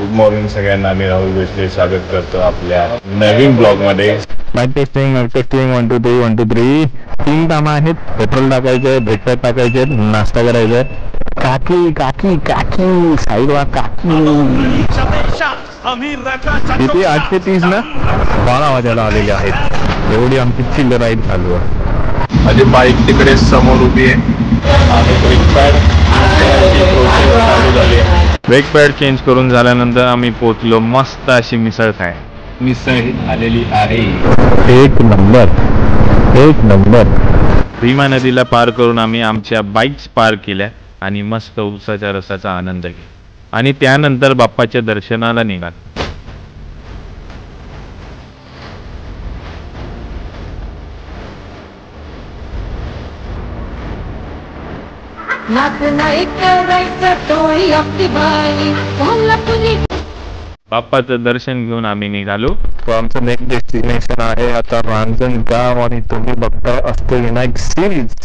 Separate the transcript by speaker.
Speaker 1: Good morning सगळ्यांना. मी राहुल भेटले स्वागत करतो आपल्या नवीन ब्लॉग मध्ये.
Speaker 2: Mike testing 1 2 3 1 2 3. 3 कामं आहेत. पेट्रोल टाकायचंय, ब्रेकफास्ट टाकायचे, नाश्ता करायचाय. काकी काकी काकी साईडवा काकी. किती 830 ना 12 वाजायला आलेले आहेत. एवढी आमची चिल्लर राईड चालू आहे.
Speaker 1: माझी बाईक तिकडे समोर उभी आहे.
Speaker 2: ब्रेक पॅड चेंज करून झाल्यानंतर आम्ही पोहोचलो मस्त अशी मिसळ खाय.
Speaker 1: मिसळ आलेली आहे.
Speaker 2: एक नंबर एक नंबर. भीमा नदीला पार करून आम्ही आमच्या बाईक्स पार केल्या आणि मस्त उसाच्या रसाचा आनंद घेतला आणि त्यानंतर बाप्पाच्या दर्शनाला निघालो. बाप्पाचं दर्शन घेऊन आम्ही निघालो. आमचं नेक्स्ट डेस्टिनेशन आहे आता रांजणगाव आणि तुम्ही बघता अष्टविनायक सिरीज.